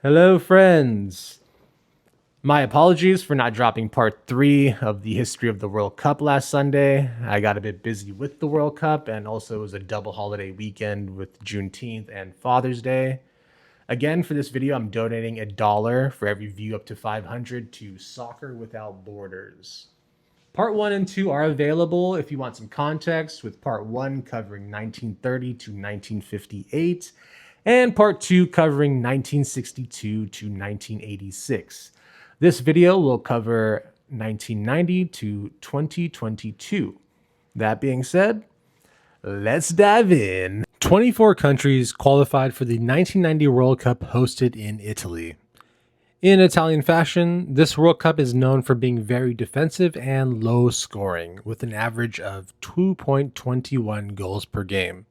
Hello, friends. My apologies for not dropping part 3 of the history of the World Cup last Sunday. I got a bit busy with the World Cup, and also it was a double holiday weekend with Juneteenth and Father's Day. Again, for this video, I'm donating $1 for every view up to 500 to Soccer Without Borders. Part 1 and 2 are available if you want some context, with part 1 covering 1930 to 1958 and part 2 covering 1962 to 1986. This video will cover 1990 to 2022. That being said, let's dive in. 24 countries qualified for the 1990 World Cup hosted in Italy. In Italian fashion, this World Cup is known for being very defensive and low scoring, with an average of 2.21 goals per game.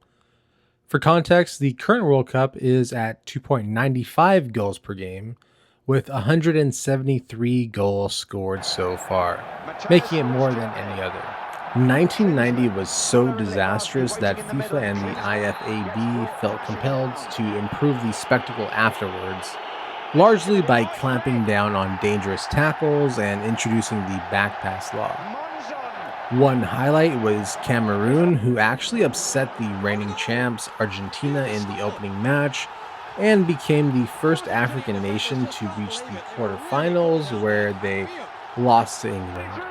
For context, the current World Cup is at 2.95 goals per game, with 173 goals scored so far, making it more than any other. 1990 was so disastrous that FIFA and the IFAB felt compelled to improve the spectacle afterwards, largely by clamping down on dangerous tackles and introducing the back pass law. One highlight was Cameroon, who actually upset the reigning champs Argentina in the opening match and became the first African nation to reach the quarterfinals, where they lost to England.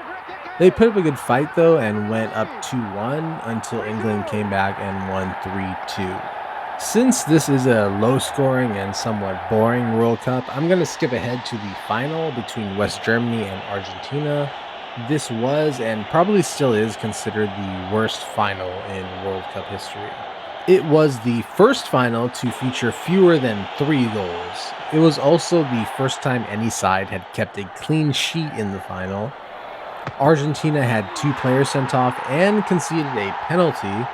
They put up a good fight though and went up 2-1 until England came back and won 3-2. Since this is a low-scoring and somewhat boring World Cup, I'm going to skip ahead to the final between West Germany and Argentina. This was, and probably still is, considered the worst final in World Cup history. It was the first final to feature fewer than 3 goals. It was also the first time any side had kept a clean sheet in the final. Argentina had 2 players sent off and conceded a penalty,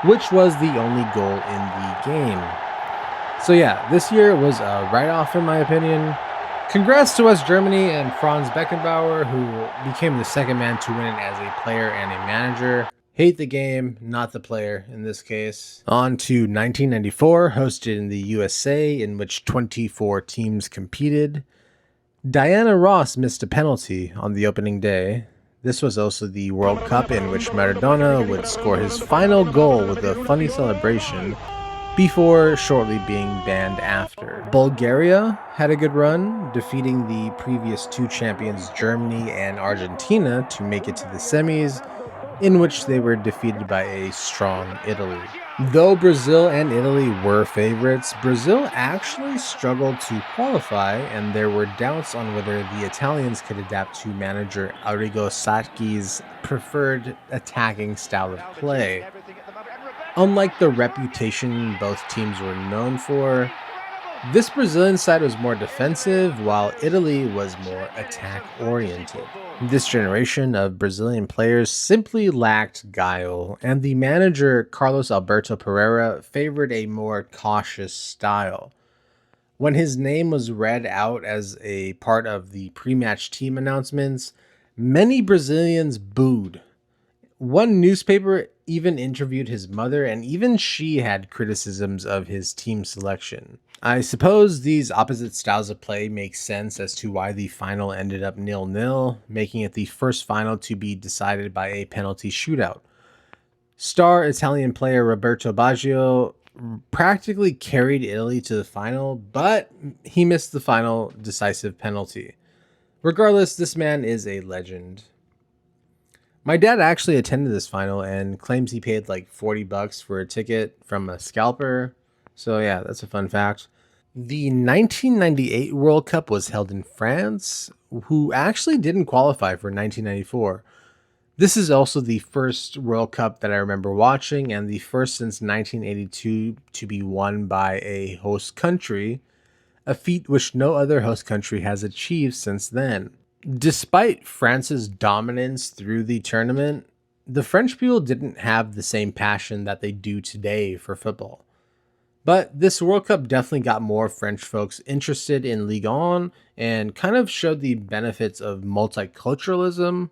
which was the only goal in the game. So yeah, this year was a write-off in my opinion. Congrats to West Germany and Franz Beckenbauer, who became the second man to win it as a player and a manager. Hate the game, not the player in this case. On to 1994, hosted in the USA, in which 24 teams competed. Diana Ross missed a penalty on the opening day. This was also the World Cup in which Maradona would score his final goal with a funny celebration before shortly being banned after. Bulgaria had a good run, defeating the previous 2 champions Germany and Argentina to make it to the semis, in which they were defeated by a strong Italy. Though Brazil and Italy were favorites, Brazil actually struggled to qualify, and there were doubts on whether the Italians could adapt to manager Arrigo Sacchi's preferred attacking style of play. Unlike the reputation both teams were known for, this Brazilian side was more defensive, while Italy was more attack-oriented. This generation of Brazilian players simply lacked guile, and the manager Carlos Alberto Pereira favored a more cautious style. When his name was read out as a part of the pre-match team announcements, many Brazilians booed. One newspaper even interviewed his mother, and even she had criticisms of his team selection. I suppose these opposite styles of play make sense as to why the final ended up 0-0, making it the first final to be decided by a penalty shootout. Star Italian player Roberto Baggio practically carried Italy to the final, but he missed the final decisive penalty. Regardless, this man is a legend. My dad actually attended this final and claims he paid like $40 for a ticket from a scalper. So yeah, that's a fun fact. The 1998 World Cup was held in France, who actually didn't qualify for 1994. This is also the first World Cup that I remember watching, and the first since 1982 to be won by a host country, a feat which no other host country has achieved since then. Despite France's dominance through the tournament, the French people didn't have the same passion that they do today for football. But this World Cup definitely got more French folks interested in Ligue 1 and kind of showed the benefits of multiculturalism,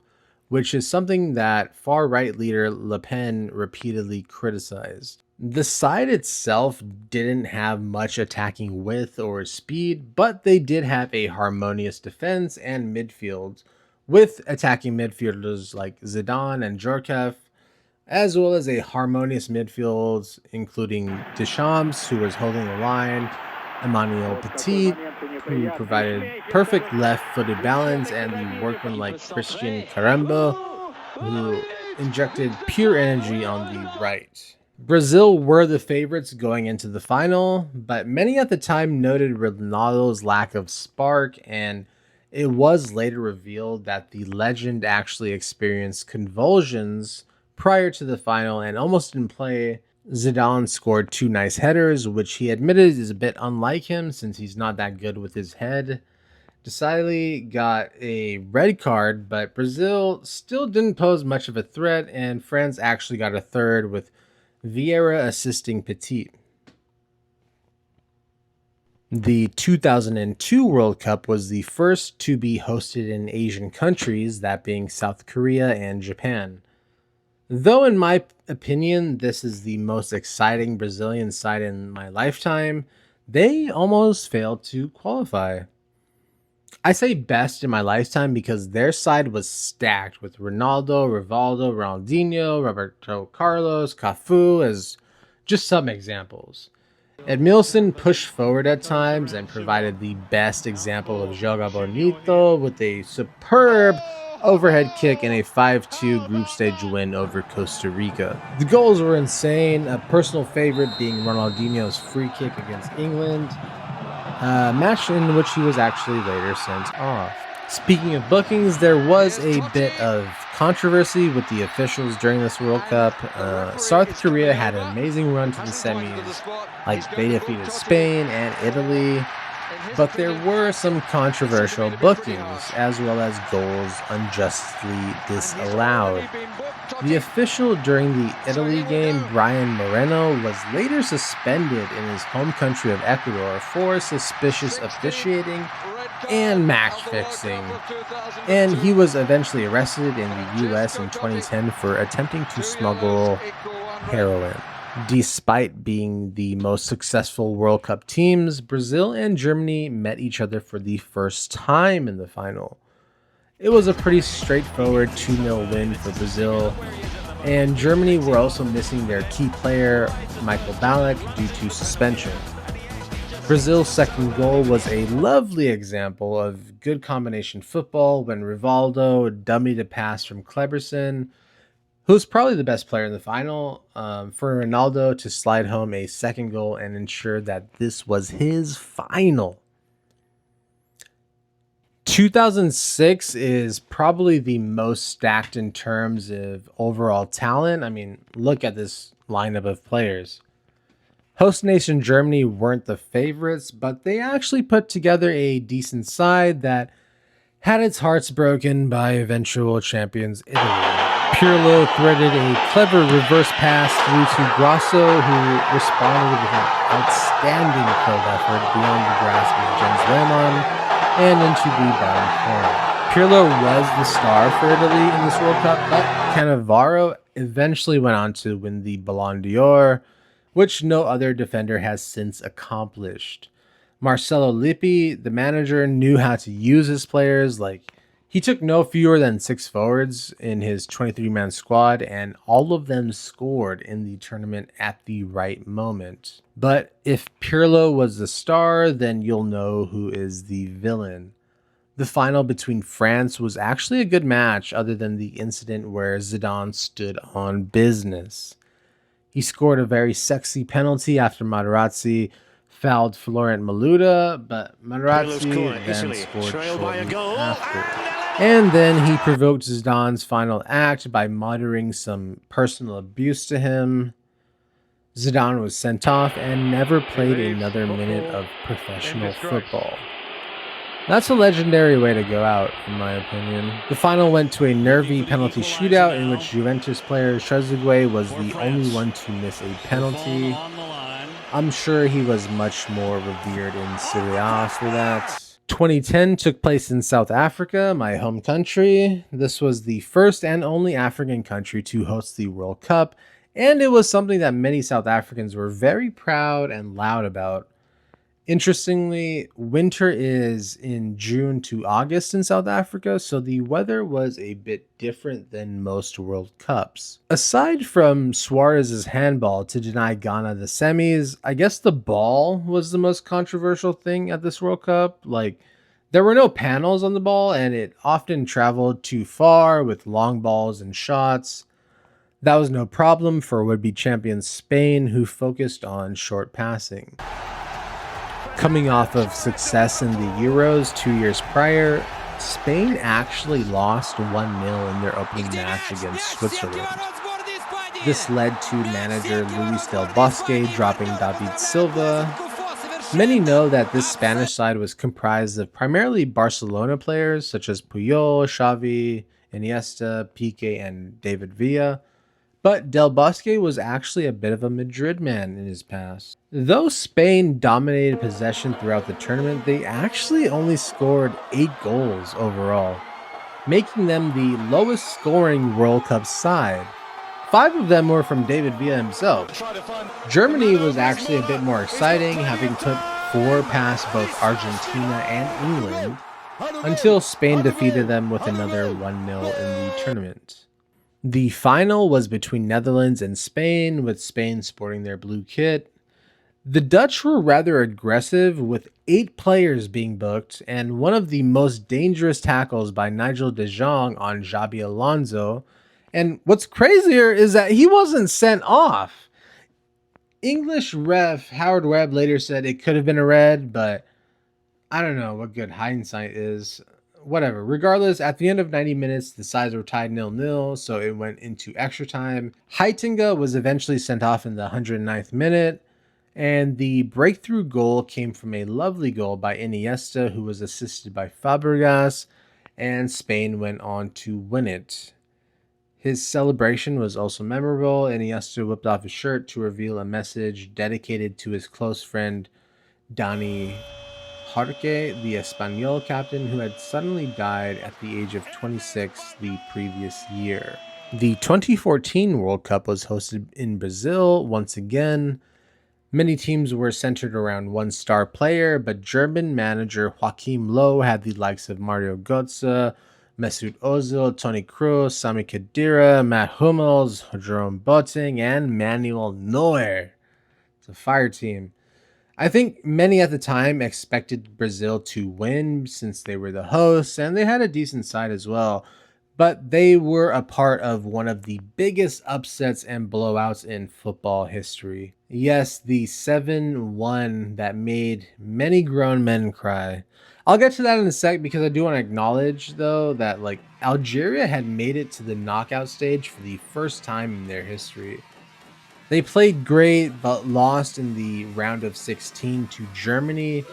which is something that far-right leader Le Pen repeatedly criticized. The side itself didn't have much attacking width or speed, but they did have a harmonious defense and midfield, with attacking midfielders like Zidane and Djorkaeff, as well as a harmonious midfield including Deschamps, who was holding the line, Emmanuel Petit, who provided perfect left-footed balance, and the workman-like Christian Carembo, who injected pure energy on the right. Brazil were the favorites going into the final, but many at the time noted Ronaldo's lack of spark, and it was later revealed that the legend actually experienced convulsions prior to the final and almost didn't play. Zidane scored two nice headers, which he admitted is a bit unlike him since he's not that good with his head. Desailly got a red card, but Brazil still didn't pose much of a threat, and France actually got a third with Vieira assisting Petit. The 2002 World Cup was the first to be hosted in Asian countries, that being South Korea and Japan. Though, in my opinion, this is the most exciting Brazilian side in my lifetime, they almost failed to qualify. I say best in my lifetime because their side was stacked with Ronaldo, Rivaldo, Ronaldinho, Roberto Carlos, Cafu as just some examples. Edmilson pushed forward at times and provided the best example of Joga Bonito with a superb overhead kick in a 5-2 group stage win over Costa Rica. The goals were insane, a personal favorite being Ronaldinho's free kick against England, a match in which he was actually later sent off. Speaking of bookings, there was a bit of controversy with the officials during this World Cup. South Korea had an amazing run to the semis, like they defeated Spain and Italy, but there were some controversial bookings, as well as goals unjustly disallowed. The official during the Italy game, Brian Moreno, was later suspended in his home country of Ecuador for suspicious officiating and match fixing, and he was eventually arrested in the US in 2010 for attempting to smuggle heroin. Despite being the most successful World Cup teams, Brazil and Germany met each other for the first time in the final. It was a pretty straightforward 2-0 win for Brazil, and Germany were also missing their key player, Michael Ballack, due to suspension. Brazil's second goal was a lovely example of good combination football when Rivaldo dummied a pass from Kleberson, who's probably the best player in the final, for Ronaldo to slide home a second goal and ensure that this was his final. 2006 is probably the most stacked in terms of overall talent. I mean, look at this lineup of players. Host nation Germany weren't the favorites, but they actually put together a decent side that had its hearts broken by eventual champions Italy. Pirlo threaded a clever reverse pass through to Grasso, who responded with an outstanding field effort beyond the grasp of Jens Lehmann and into the bottom corner. Pirlo was the star for Italy in this World Cup, but Cannavaro eventually went on to win the Ballon d'Or, which no other defender has since accomplished. Marcelo Lippi, the manager, knew how to use his players. He took no fewer than 6 forwards in his 23-man squad, and all of them scored in the tournament at the right moment. But if Pirlo was the star, then you'll know who is the villain. The final between France was actually a good match, other than the incident where Zidane stood on business. He scored a very sexy penalty after Materazzi fouled Florent Maluda, but Materazzi then scored shortly after. And then he provoked Zidane's final act by muttering some personal abuse to him. Zidane was sent off and never played another minute of professional football. That's a legendary way to go out, in my opinion. The final went to a nervy penalty shootout in which Juventus player Trezeguet was the only one to miss a penalty. I'm sure he was much more revered in Serie A for that. 2010 took place in South Africa, my home country. This was the first and only African country to host the World Cup, And it was something that many South Africans were very proud and loud about. Interestingly, winter is in June to August in South Africa, so the weather was a bit different than most World Cups. Aside from Suarez's handball to deny Ghana the semis, I guess the ball was the most controversial thing at this World Cup. Like, there were no panels on the ball, and it often traveled too far with long balls and shots. That was no problem for would be champions Spain, who focused on short passing. Coming off of success in the Euros 2 years prior, Spain actually lost 1-0 in their opening match against Switzerland. This led to manager Luis Del Bosque dropping David Silva. Many know that this Spanish side was comprised of primarily Barcelona players such as Puyol, Xavi, Iniesta, Piqué, and David Villa. But Del Bosque was actually a bit of a Madrid man in his past. Though Spain dominated possession throughout the tournament, they actually only scored 8 goals overall, making them the lowest scoring World Cup side. 5 of them were from David Villa himself. Germany was actually a bit more exciting, having put 4 past both Argentina and England, until Spain defeated them with another 1-0 in the tournament. The final was between Netherlands and Spain, with Spain sporting their blue kit. The Dutch were rather aggressive, with 8 players being booked, and one of the most dangerous tackles by Nigel de Jong on Xabi Alonso. And what's crazier is that he wasn't sent off. English ref Howard Webb later said it could have been a red, but I don't know what good hindsight is. Whatever. Regardless, at the end of 90 minutes, the sides were tied 0-0, so it went into extra time. Heitinga was eventually sent off in the 109th minute, and the breakthrough goal came from a lovely goal by Iniesta, who was assisted by Fabregas, and Spain went on to win it. His celebration was also memorable. Iniesta whipped off his shirt to reveal a message dedicated to his close friend, Dani Jorge, the Espanyol captain, who had suddenly died at the age of 26 the previous year. The 2014 World Cup was hosted in Brazil once again. Many teams were centered around one star player, but German manager Joachim Löw had the likes of Mario Götze, Mesut Ozil, Toni Kroos, Sami Khedira, Matt Hummels, Jerome Boateng, and Manuel Neuer. It's a fire team. I think many at the time expected Brazil to win since they were the hosts, and they had a decent side as well. But they were a part of one of the biggest upsets and blowouts in football history. Yes, the 7-1 that made many grown men cry. I'll get to that in a sec because I do want to acknowledge, though, that Algeria had made it to the knockout stage for the first time in their history. They played great, but lost in the round of 16 to Germany,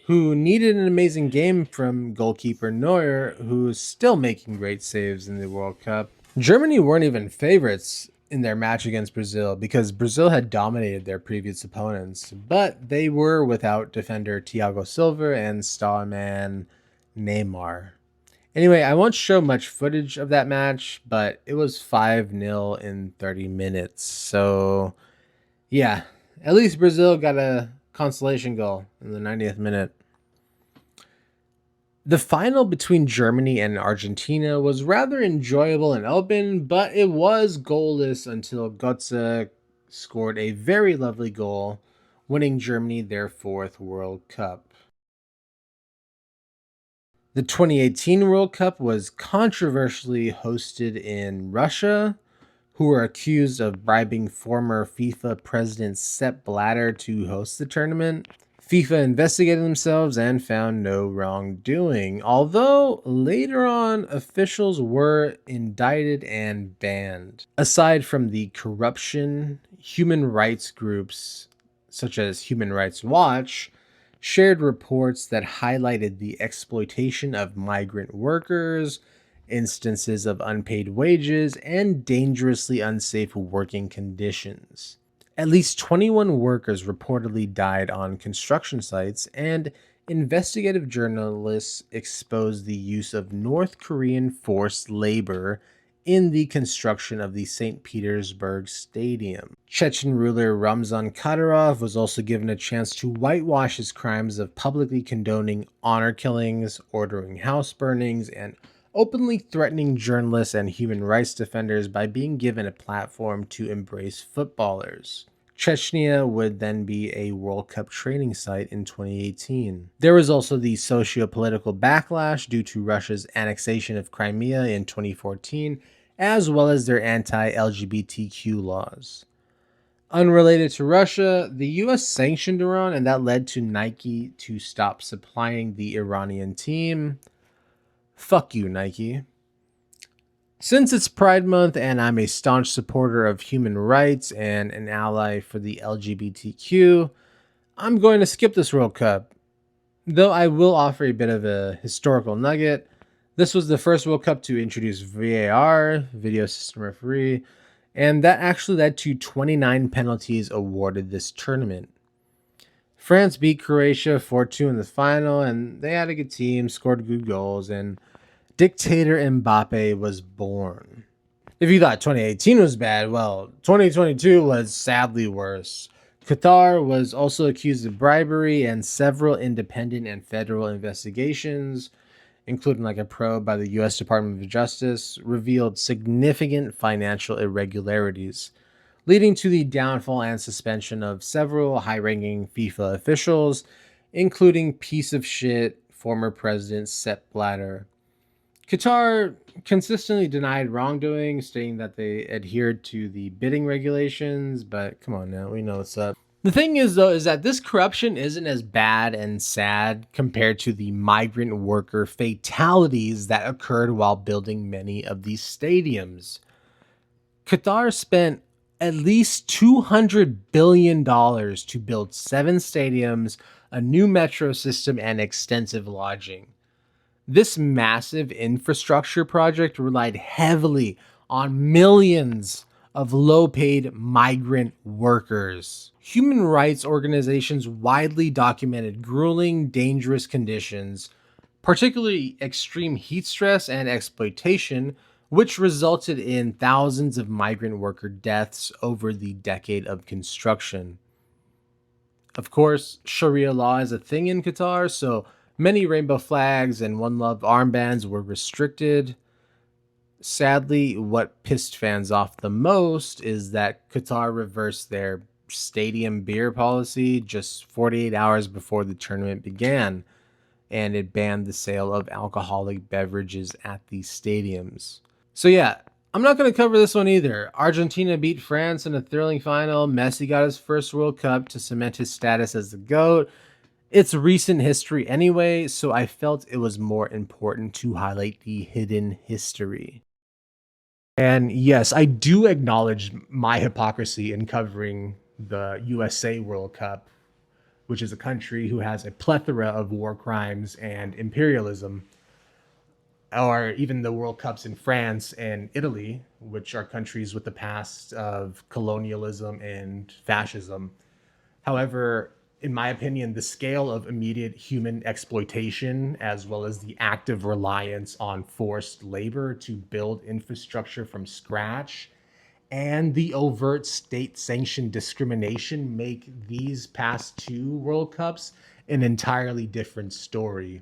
who needed an amazing game from goalkeeper Neuer, who is still making great saves in the World Cup. Germany weren't even favorites in their match against Brazil because Brazil had dominated their previous opponents, but they were without defender Thiago Silva and starman Neymar. Anyway, I won't show much footage of that match, but it was 5-0 in 30 minutes. So, yeah, at least Brazil got a consolation goal in the 90th minute. The final between Germany and Argentina was rather enjoyable and open, but it was goalless until Götze scored a very lovely goal, winning Germany their 4th World Cup. The 2018 World Cup was controversially hosted in Russia, who were accused of bribing former FIFA president Sepp Blatter to host the tournament. FIFA investigated themselves and found no wrongdoing, although later on officials were indicted and banned. Aside from the corruption, human rights groups such as Human Rights Watch shared reports that highlighted the exploitation of migrant workers, instances of unpaid wages, and dangerously unsafe working conditions. At least 21 workers reportedly died on construction sites, and investigative journalists exposed the use of North Korean forced labor in the construction of the St. Petersburg Stadium. Chechen ruler Ramzan Kadyrov was also given a chance to whitewash his crimes of publicly condoning honor killings, ordering house burnings, and openly threatening journalists and human rights defenders by being given a platform to embrace footballers. Chechnya would then be a World Cup training site in 2018. There was also the socio-political backlash due to Russia's annexation of Crimea in 2014, as well as their anti-LGBTQ laws. Unrelated to Russia, the US sanctioned Iran, and that led to Nike to stop supplying the Iranian team. Fuck you, Nike. Since it's Pride Month and I'm a staunch supporter of human rights and an ally for the LGBTQ, I'm going to skip this World Cup. Though I will offer a bit of a historical nugget. This was the first World Cup to introduce VAR, video system referee, and that actually led to 29 penalties awarded this tournament. France beat Croatia 4-2 in the final, and they had a good team, scored good goals, and dictator Mbappe was born. If you thought 2018 was bad, well, 2022 was sadly worse. Qatar was also accused of bribery, and several independent and federal investigations, including like a probe by the US Department of Justice, revealed significant financial irregularities, leading to the downfall and suspension of several high-ranking FIFA officials, including piece of shit former President Sepp Blatter. Qatar consistently denied wrongdoing, stating that they adhered to the bidding regulations, but come on now, we know what's up. The thing is, though, is that this corruption isn't as bad and sad compared to the migrant worker fatalities that occurred while building many of these stadiums. Qatar spent at least $200 billion to build 7 stadiums, a new metro system, and extensive lodging. This massive infrastructure project relied heavily on millions of low-paid migrant workers. Human rights organizations widely documented grueling, dangerous conditions, particularly extreme heat stress and exploitation, which resulted in thousands of migrant worker deaths over the decade of construction. Of course, Sharia law is a thing in Qatar, so many rainbow flags and One Love armbands were restricted. Sadly, what pissed fans off the most is that Qatar reversed their stadium beer policy just 48 hours before the tournament began, and it banned the sale of alcoholic beverages at these stadiums. So yeah, I'm not going to cover this one either. Argentina beat France in a thrilling final. Messi got his first World Cup to cement his status as the GOAT. It's recent history anyway, so I felt it was more important to highlight the hidden history. And yes, I do acknowledge my hypocrisy in covering the USA World Cup, which is a country who has a plethora of war crimes and imperialism, or even the World Cups in France and Italy, which are countries with the past of colonialism and fascism. However, in my opinion, the scale of immediate human exploitation, as well as the active reliance on forced labor to build infrastructure from scratch, and the overt state-sanctioned discrimination make these past 2 World Cups an entirely different story.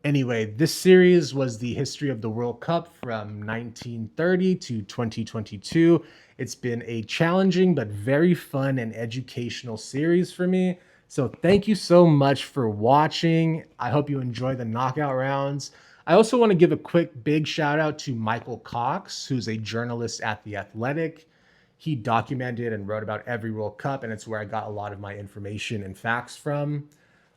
Anyway, this series was the history of the World Cup from 1930 to 2022. It's been a challenging but very fun and educational series for me. So thank you so much for watching. I hope you enjoy the knockout rounds. I also want to give a quick big shout out to Michael Cox, who's a journalist at The Athletic. He documented and wrote about every World Cup, and it's where I got a lot of my information and facts from.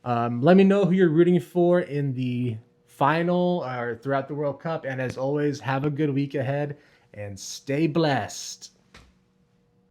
Let me know who you're rooting for in the final or throughout the World Cup. And as always, have a good week ahead and stay blessed.